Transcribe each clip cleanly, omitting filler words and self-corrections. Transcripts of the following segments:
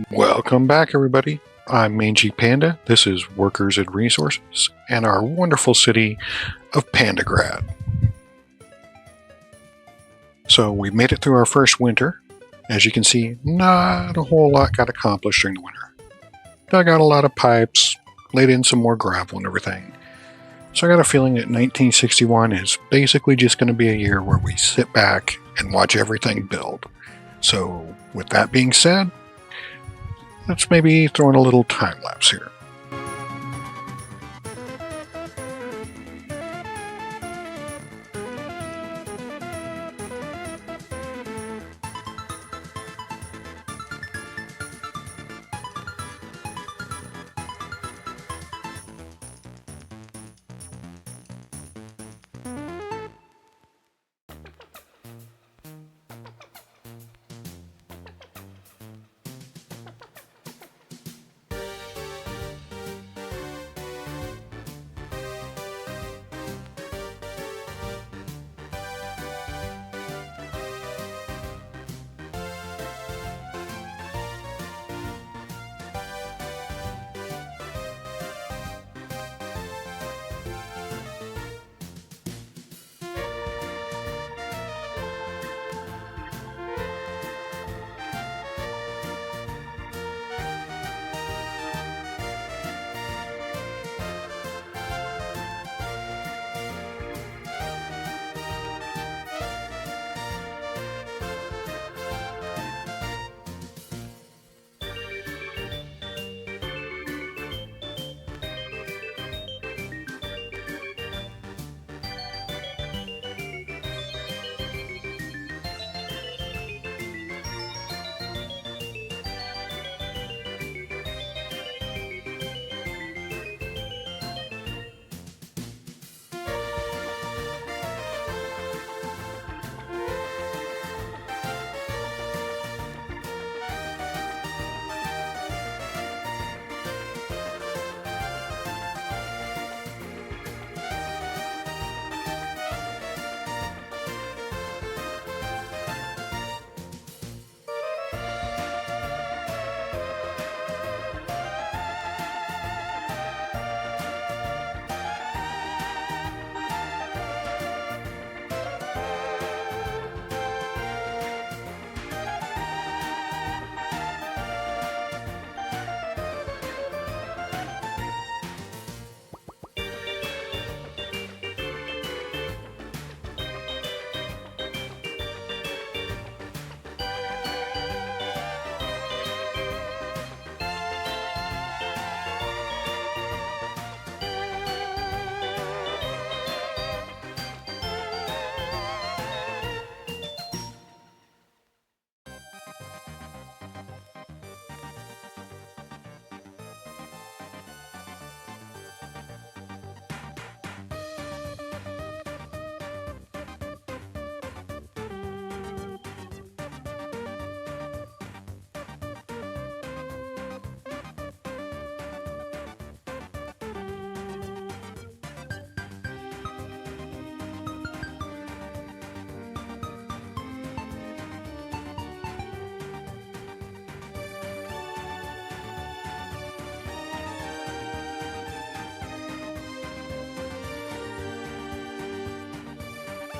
Welcome back, everybody. I'm Mangy Panda. This is Workers and Resources and our wonderful city of Pandagrad. So we made it through our first winter. As you can see, not a whole lot got accomplished during the winter. Dug out a lot of pipes, laid in some more gravel and everything. So I got a feeling that 1961 is basically just going to be a year where we sit back and watch everything build. So with that being said, let's maybe throw in a little time lapse here.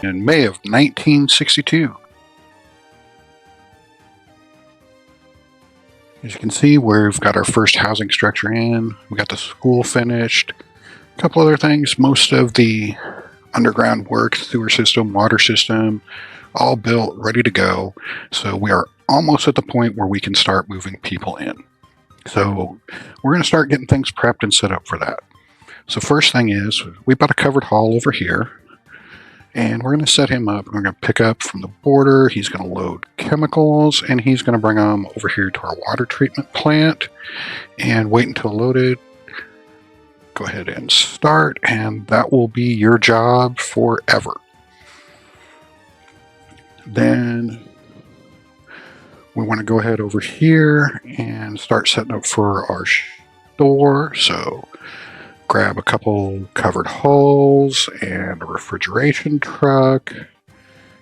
In May of 1962. As you can see, we've got our first housing structure in, we got the school finished, a couple other things, most of the underground work, sewer system, water system, all built, ready to go. So we are almost at the point where we can start moving people in. So we're going to start getting things prepped and set up for that. So first thing is, we bought a covered hall over here. And we're going to set him up. We're going to pick up from the border. He's going to load chemicals, and he's going to bring them over here to our water treatment plant and wait until loaded. Go ahead and start, and that will be your job forever. Then we want to go ahead over here and start setting up for our store. So grab a couple covered hulls and a refrigeration truck,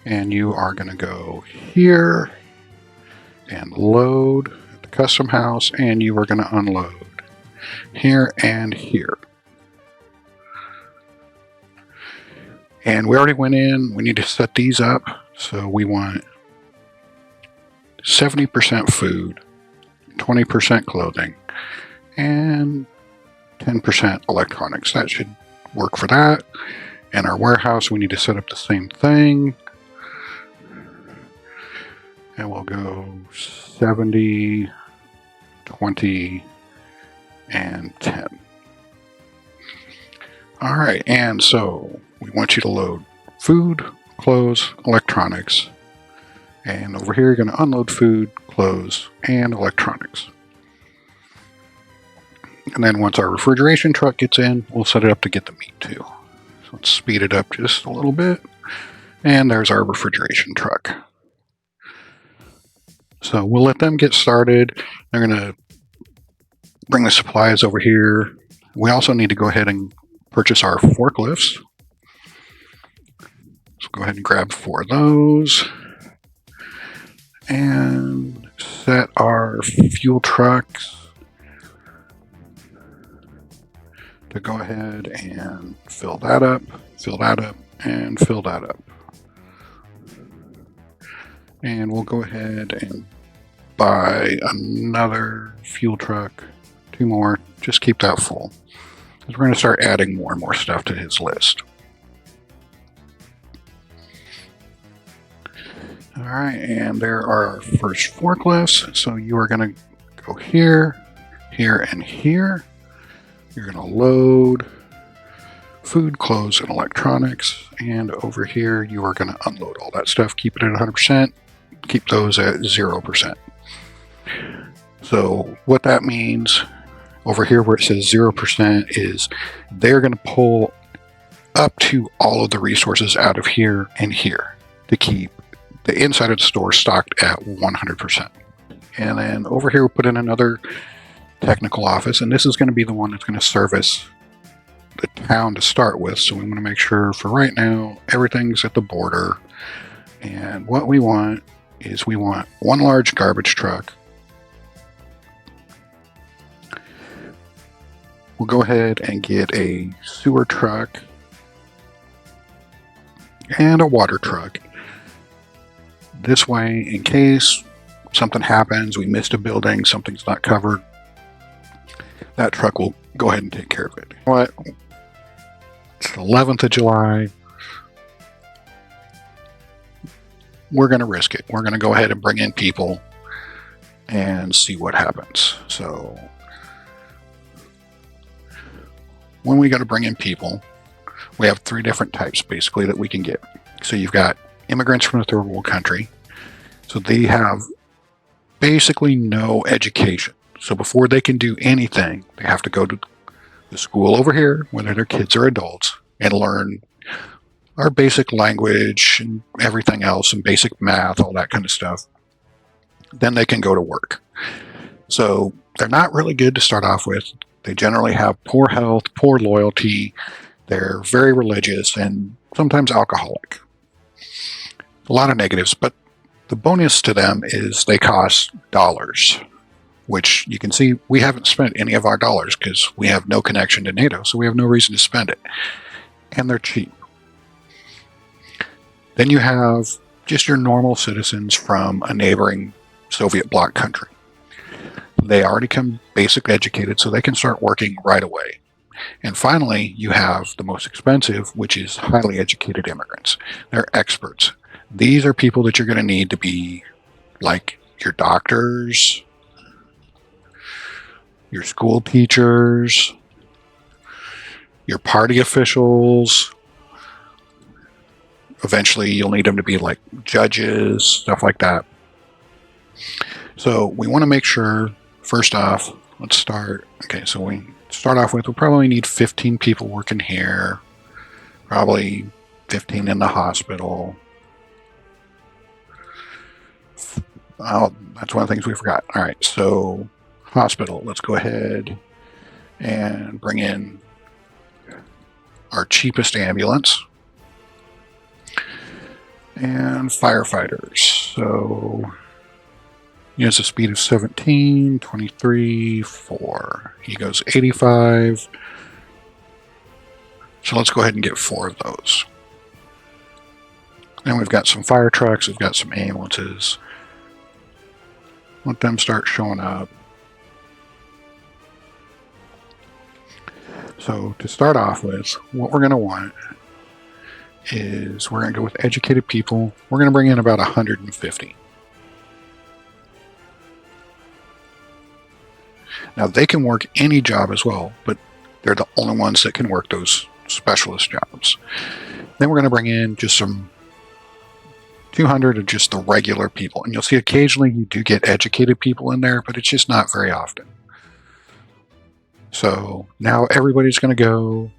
and you are going to go here and load at the custom house, and you are going to unload here and here. And we already went in. We need to set these up. So we want 70% food, 20% clothing, and 10% electronics. That should work for that. And our warehouse, we need to set up the same thing. And we'll go 70, 20, and 10. All right, and so we want you to load food, clothes, electronics. And over here, you're going to unload food, clothes, and electronics. And then once our refrigeration truck gets in, we'll set it up to get the meat too. So let's speed it up just a little bit. And there's our refrigeration truck. So we'll let them get started. They're going to bring the supplies over here. We also need to go ahead and purchase our forklifts. So go ahead and grab 4 of those. And set our fuel trucks to go ahead and fill that up, and fill that up. And we'll go ahead and buy another fuel truck, 2 more, just keep that full. Because we're going to start adding more and more stuff to his list. All right, and there are our first forklifts. So you are going to go here, here, and here. You're going to load food, clothes, and electronics. And over here, you are going to unload all that stuff. Keep it at 100%. Keep those at 0%. So what that means over here where it says 0% is they're going to pull up to all of the resources out of here and here to keep the inside of the store stocked at 100%. And then over here, we'll put in another technical office, and this is going to be the one that's going to service the town to start with. So we want to make sure for right now, everything's at the border. And what we want is we want 1 large garbage truck. We'll go ahead and get a sewer truck and a water truck. This way, in case something happens, we missed a building, something's not covered, that truck will go ahead and take care of it. What? It's the 11th of July. We're going to risk it. We're going to go ahead and bring in people and see what happens. So when we got to bring in people, we have 3 different types basically that we can get. So you've got immigrants from a third world country. So they have basically no education. So before they can do anything, they have to go to the school over here, whether their kids or adults, and learn our basic language and everything else, and basic math, all that kind of stuff. Then they can go to work. So they're not really good to start off with. They generally have poor health, poor loyalty. They're very religious and sometimes alcoholic. A lot of negatives, but the bonus to them is they cost dollars, which you can see we haven't spent any of our dollars because we have no connection to NATO, so we have no reason to spend it. And they're cheap. Then you have just your normal citizens from a neighboring Soviet bloc country. They already come basically educated, so they can start working right away. And finally, you have the most expensive, which is highly educated immigrants. They're experts. These are people that you're going to need to be like your doctors, your school teachers, your party officials. Eventually, you'll need them to be like judges, stuff like that. So we want to make sure, first off, let's start. Okay, so we start off with, we'll probably need 15 people working here, probably 15 in the hospital. Oh, that's one of the things we forgot. All right, so hospital, let's go ahead and bring in our cheapest ambulance and firefighters. So He has a speed of 17, 23, 4. He goes 85. So let's go ahead and get 4 of those. And we've got some fire trucks, we've got some ambulances. Let them start showing up. So to start off with, what we're going to want is we're going to go with educated people. We're going to bring in about 150. Now they can work any job as well, but they're the only ones that can work those specialist jobs. Then we're going to bring in just some 200 of just the regular people. And you'll see occasionally you do get educated people in there, but it's just not very often. So now everybody's going to go.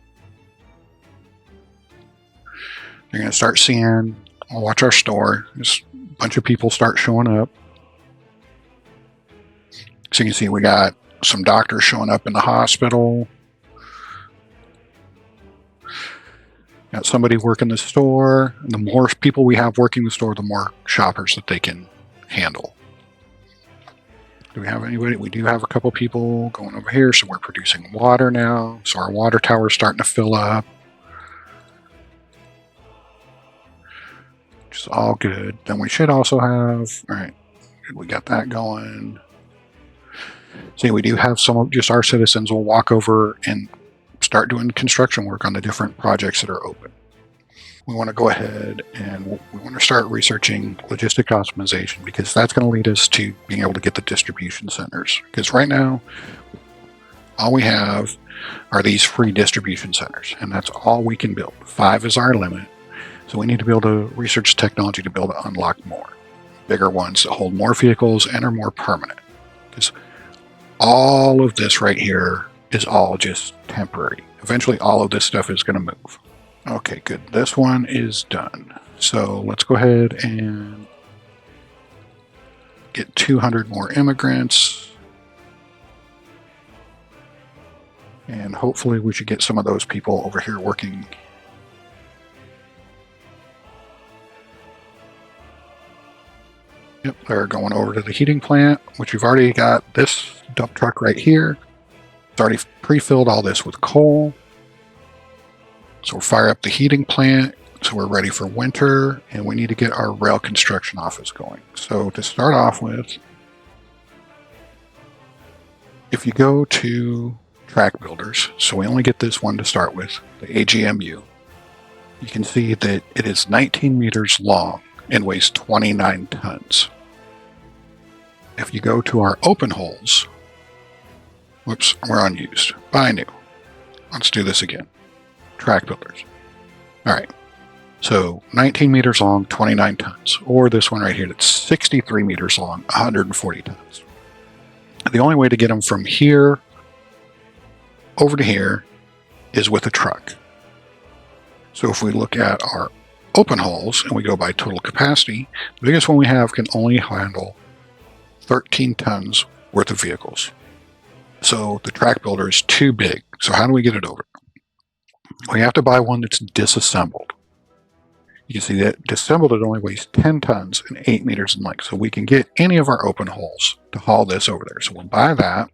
You're going to start seeing, I'll watch our store. There's a bunch of people start showing up. So you can see we got some doctors showing up in the hospital. Got somebody working the store. The more people we have working the store, the more shoppers that they can handle. Do we have anybody? We do have a couple people going over here, so we're producing water now. So our water tower is starting to fill up. Which is all good. Then we should also have, all right, we got that going. See, we do have some of just our citizens will walk over and start doing construction work on the different projects that are open. We want to go ahead and we want to start researching logistic optimization, because that's going to lead us to being able to get the distribution centers. Because right now, all we have are these free distribution centers, and that's all we can build. 5 is our limit. So we need to be able to research technology to be able to unlock more. Bigger ones that hold more vehicles and are more permanent. Because all of this right here is all just temporary. Eventually all of this stuff is going to move. Okay, good. This one is done. So let's go ahead and get 200 more immigrants. And hopefully we should get some of those people over here working. Yep, they're going over to the heating plant, which we've already got this dump truck right here. It's already pre-filled all this with coal. So we'll fire up the heating plant. So we're ready for winter, and we need to get our rail construction office going. So to start off with, if you go to track builders, so we only get this one to start with, the AGMU, you can see that it is 19 meters long and weighs 29 tons. If you go to our open holes, whoops, we're unused. Buy new. Let's do this again. Track builders. All right. So 19 meters long, 29 tons. Or this one right here that's 63 meters long, 140 tons. The only way to get them from here over to here is with a truck. So if we look at our open holes and we go by total capacity, the biggest one we have can only handle 13 tons worth of vehicles. So the track builder is too big. So how do we get it over? We have to buy one that's disassembled. You can see that disassembled it only weighs 10 tons and 8 meters in length. So we can get any of our open holes to haul this over there. So we'll buy that.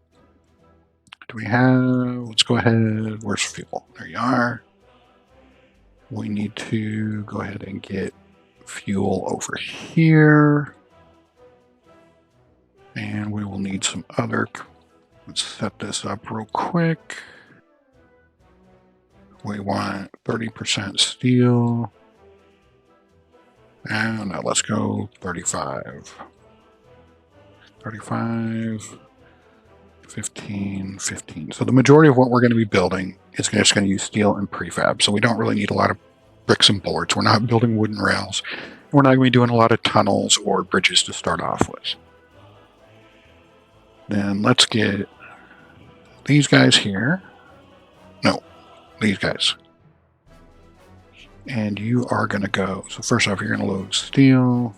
Do we have, let's go ahead, where's fuel? There you are. We need to go ahead and get fuel over here. And we will need some other, let's set this up real quick. We want 30% steel. And now let's go 35. 35, 15, 15. So the majority of what we're going to be building is just going to use steel and prefab. So we don't really need a lot of bricks and boards. We're not building wooden rails. We're not going to be doing a lot of tunnels or bridges to start off with. Then let's get these guys here. No, these guys. And you are going to go, so first off, you're going to load steel,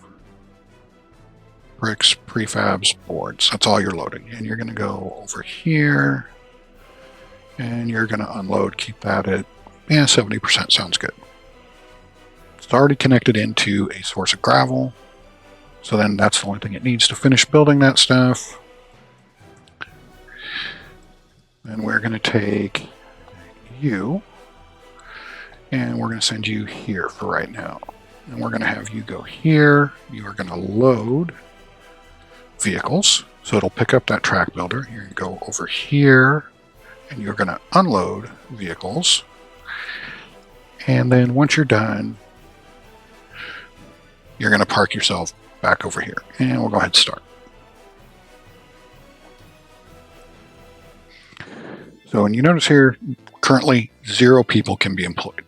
bricks, prefabs, boards. That's all you're loading. And you're going to go over here, and you're going to unload, keep that at, 70% sounds good. It's already connected into a source of gravel. So then that's the only thing it needs to finish building that stuff. Then we're going to take you, and we're going to send you here for right now. And we're going to have you go here. You are going to load vehicles. So it'll pick up that track builder. You're going to go over here, and you're going to unload vehicles. And then once you're done, you're going to park yourself back over here. And we'll go ahead and start. So when you notice here, currently 0 people can be employed.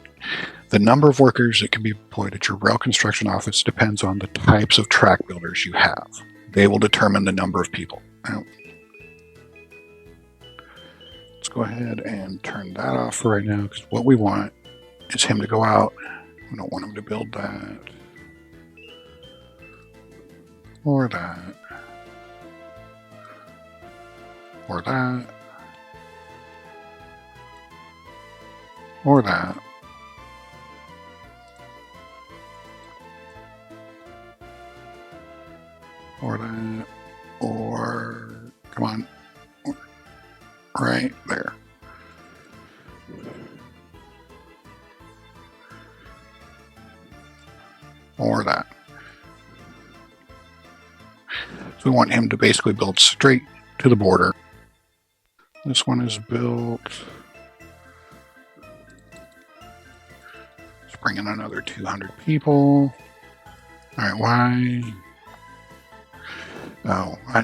The number of workers that can be employed at your rail construction office depends on the types of track builders you have. They will determine the number of people. Now, let's go ahead and turn that off for right now, because what we want is him to go out. We don't want him to build that. Or that. Or that. Or that. Or that. Or, come on. Right there. Or that. So we want him to basically build straight to the border. This one is built. Let's bring in another 200 people. All right, why? Oh, all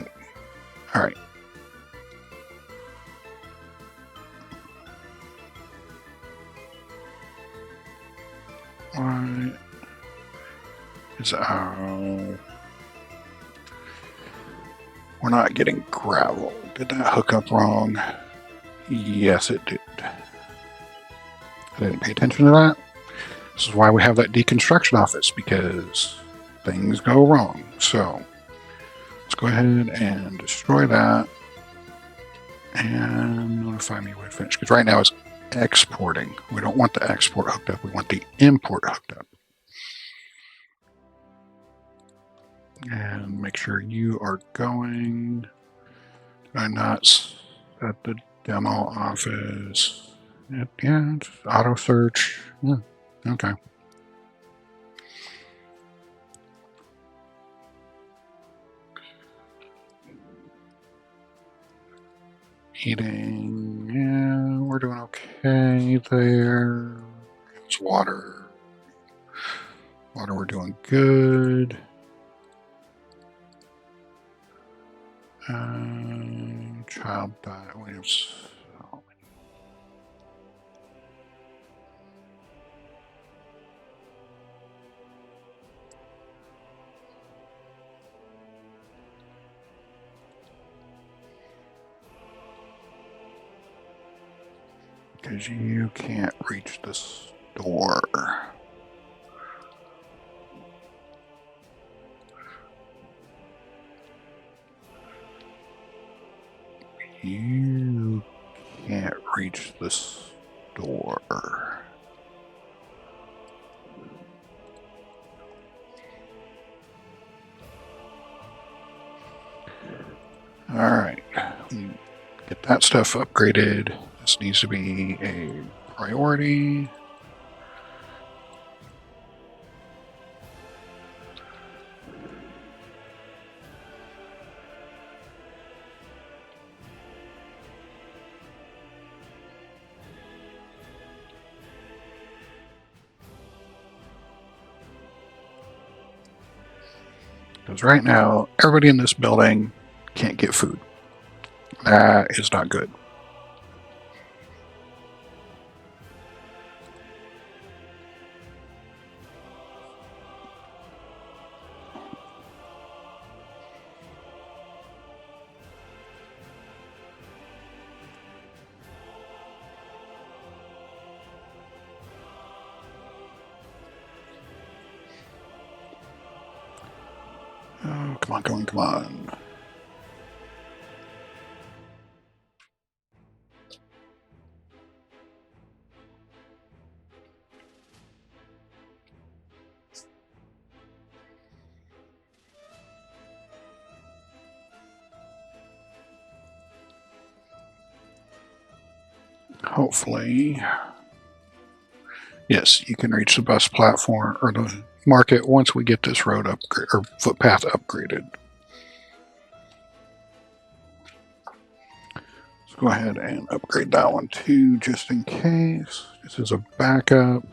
right. Why is we're not getting gravel? Did that hook up wrong? Yes, it did. I didn't pay attention to that. This is why we have that deconstruction office, because things go wrong. So let's go ahead and destroy that and notify me when it's finished. Because right now it's exporting. We don't want the export hooked up. We want the import hooked up. And make sure you are going. Did I not set the demo office? Yeah, it's auto search. Yeah, okay. Heating, yeah, we're doing okay there. It's water. Water, we're doing good. Child diet, we have so because you can't reach the store. You can't reach the store. All right, get that stuff upgraded. This needs to be a priority. Because right now, everybody in this building can't get food. That is not good. Oh, come on, come on, come on. Hopefully. Yes, you can reach the bus platform or the market once we get this road upgrade or footpath upgraded. Let's go ahead and upgrade that one too, just in case. This is a backup.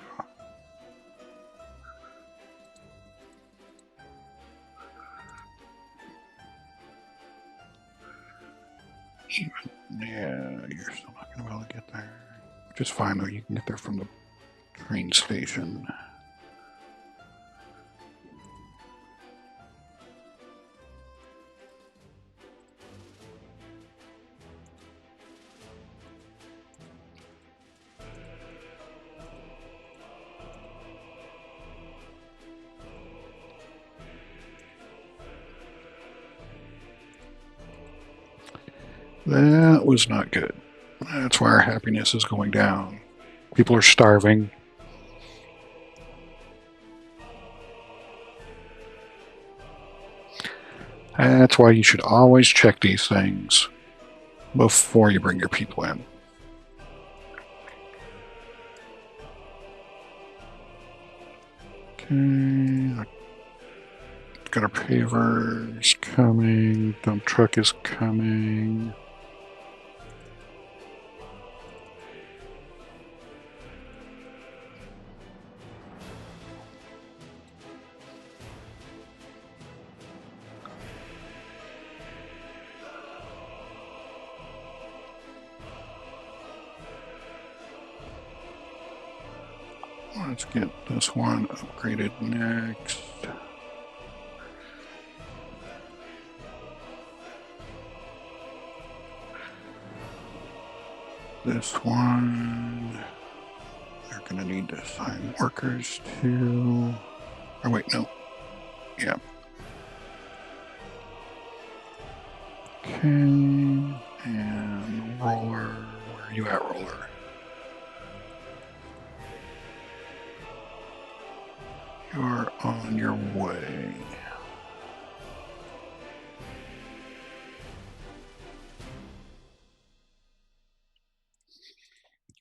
Yeah, you're still not going to be able to get there. Which is fine though, you can get there from the train station. That was not good. That's why our happiness is going down. People are starving. That's why you should always check these things before you bring your people in. Okay. Got our pavers coming. Dump truck is coming. Let's get this one upgraded next. This one, they're going to need to assign workers to. Oh, wait, no. Yeah. Okay. And roller. Where are you at, roller? You're on your way.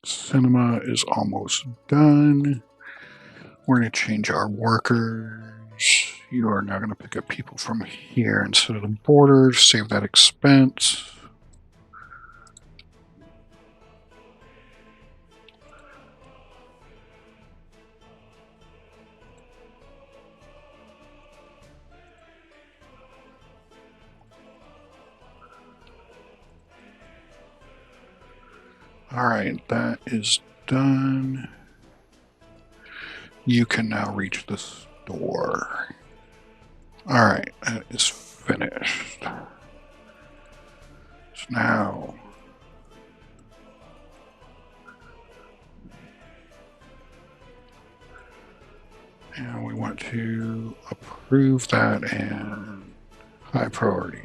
Cinema is almost done. We're going to change our workers. You are now going to pick up people from here instead of the border. Save that expense. Alright, that is done. You can now reach the store. Alright, that is finished. So now and we want to approve that and high priority.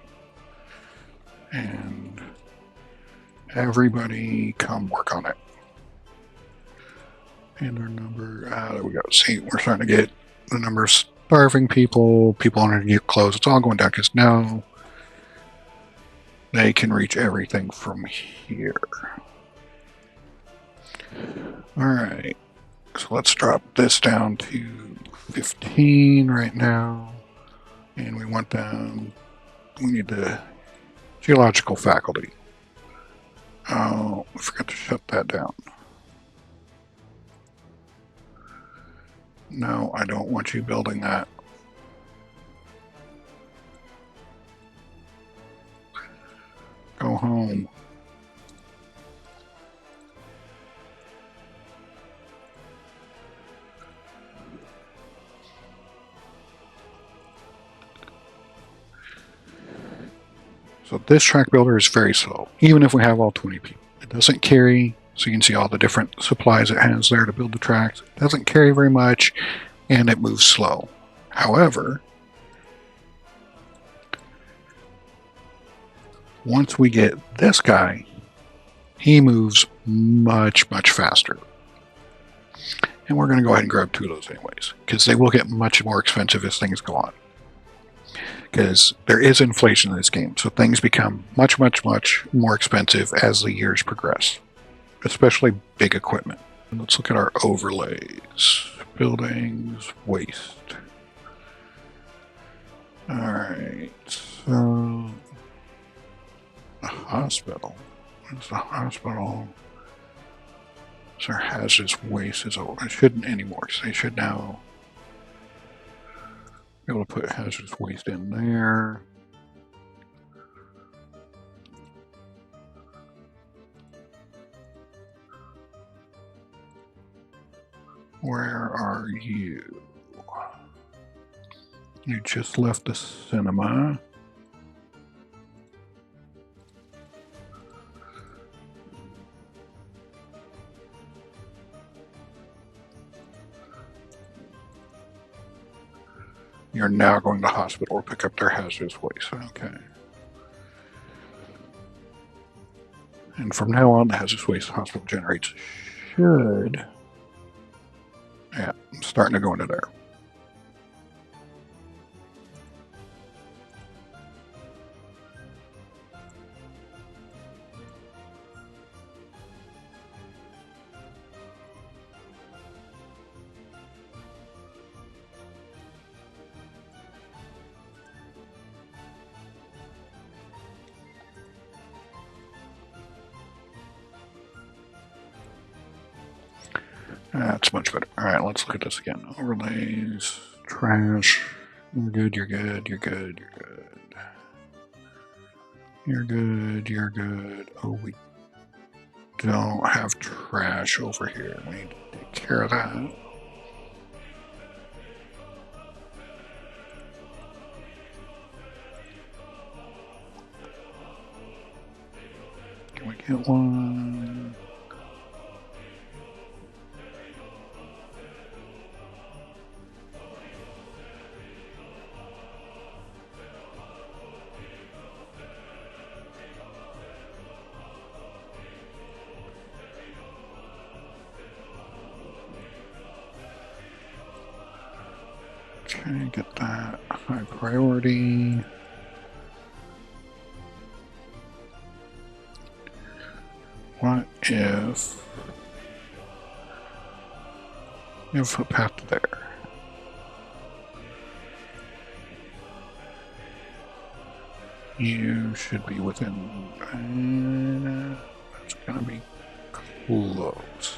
And everybody come work on it. And our number, there we go. See, we're starting to get the number of starving people, people wanting to get clothes. It's all going down because now they can reach everything from here. Alright, so let's drop this down to 15 right now. And we want them, we need the geological faculty. Oh, I forgot to shut that down. No, I don't want you building that. Go home. So this track builder is very slow, even if we have all 20 people. It doesn't carry, so you can see all the different supplies it has there to build the tracks. It doesn't carry very much, and it moves slow. However, once we get this guy, he moves much, much faster. And we're going to go ahead and grab 2 of those anyways, because they will get much more expensive as things go on. Because there is inflation in this game, so things become much, much, much more expensive as the years progress. especially big equipment. Let's look at our overlays. Buildings, waste. Alright, so a hospital. Where's the hospital? So our hazardous waste is over. It shouldn't anymore, so they should now be able to put hazardous waste in there. Where are you? You just left the cinema. You're now going to the hospital to pick up their hazardous waste. Okay. And from now on, the hazardous waste the hospital generates should... Yeah, I'm starting to go into there. That's much better. All right, let's look at this again. Overlays, trash. You're good, you're good, you're good, you're good. You're good, you're good. Oh, we don't have trash over here. We need to take care of that. Can we get one? Okay, get that high priority. What if you have a footpath to there? You should be within. It's gonna be close.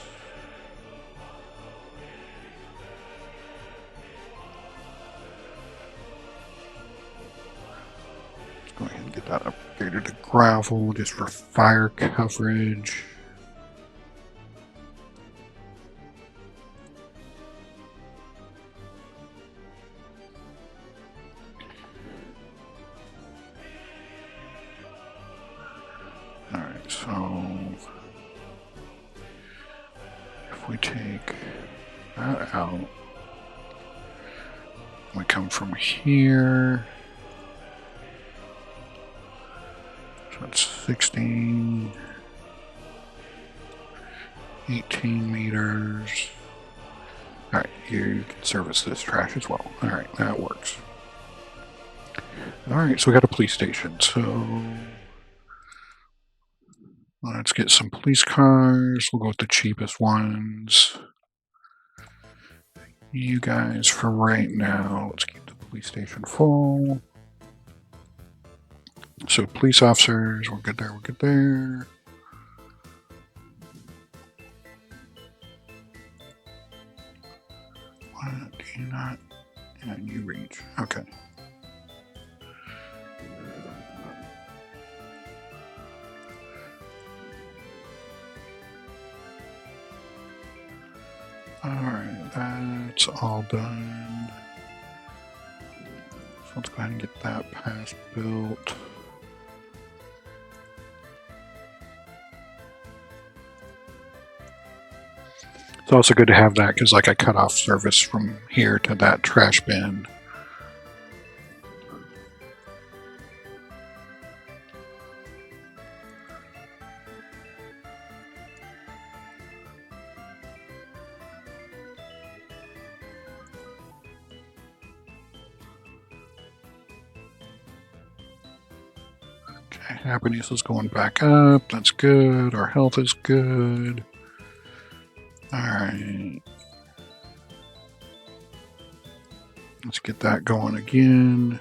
Let's go ahead and get that upgraded to gravel just for fire coverage. Alright, so if we take that out, we come from here. So it's 16, 18 meters. Alright, you can service this trash as well. Alright, that works. Alright, so we got a police station, so let's get some police cars. We'll go with the cheapest ones. You guys, for right now, let's keep the police station full. So police officers, we're good there, we're good there. What, do you not? And you reach, okay. Alright, that's all done. So let's go ahead and get that pass built. It's also good to have that because like I cut off service from here to that trash bin. Happiness is going back up. That's good. Our health is good. Alright. Let's get that going again.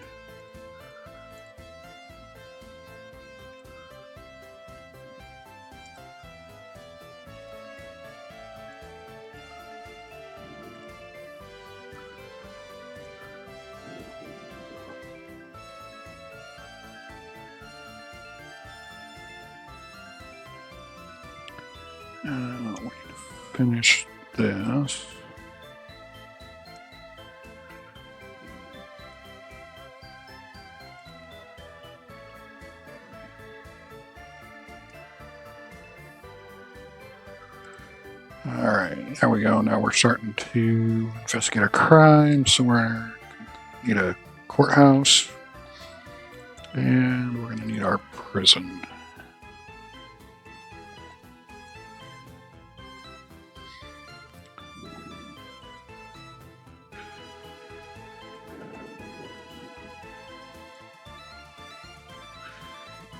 We need to finish this. Alright, there we go. Now we're starting to investigate a crime. So we're need a courthouse. And we're going to need our prison.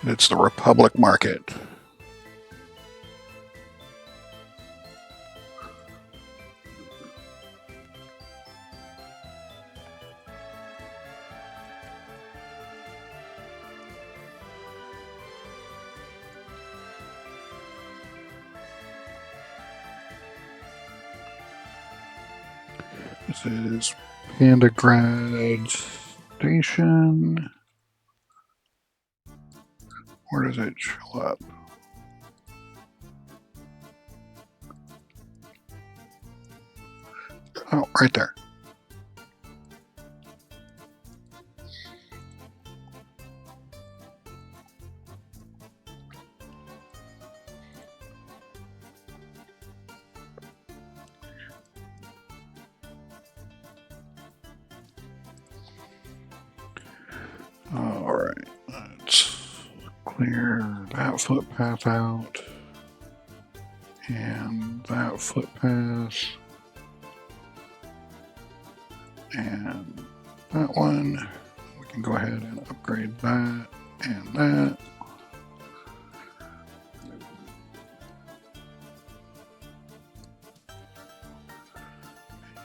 It's the Republic Market. This is Pandagrad Station. Where does it show up? Oh, right there. Alright, let's clear that footpath out. And that footpath. And that one. We can go ahead and upgrade that and that.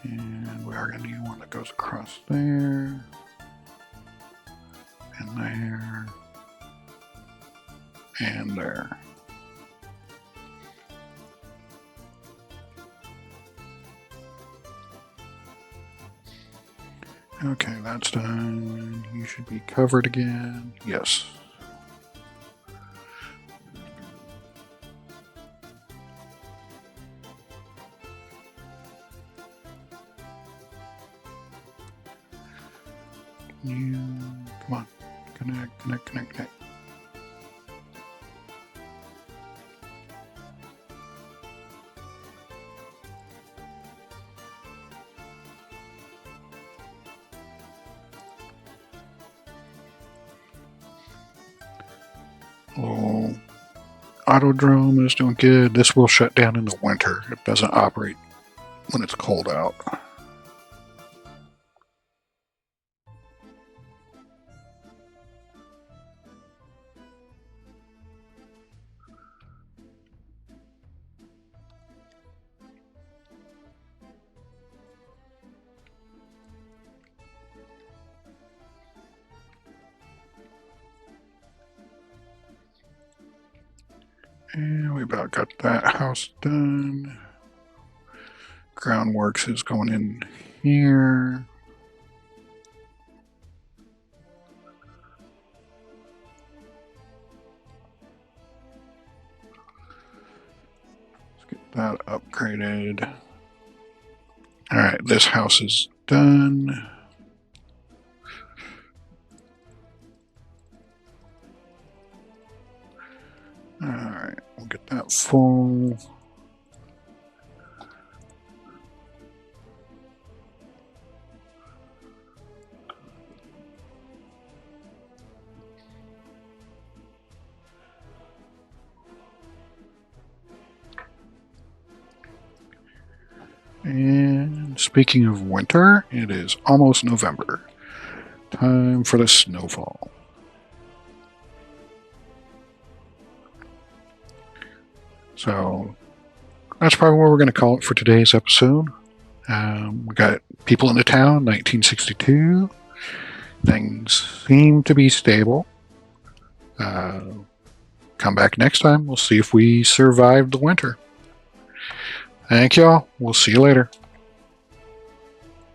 And we are going to need one that goes across there. And there. And there. Okay, that's done. You should be covered again. Yes. You, come on. Connect, connect, connect, connect. Oh, Autodrome is doing good. This will shut down in the winter. It doesn't operate when it's cold out. And we about got that house done. Groundworks is going in here. Let's get that upgraded. Alright, this house is done. Alright, we'll get that full. And speaking of winter, it is almost November. Time for the snowfall. So that's probably what we're going to call it for today's episode. We got people in the town, 1962. Things seem to be stable. Come back next time. We'll see if we survived the winter. Thank y'all. We'll see you later.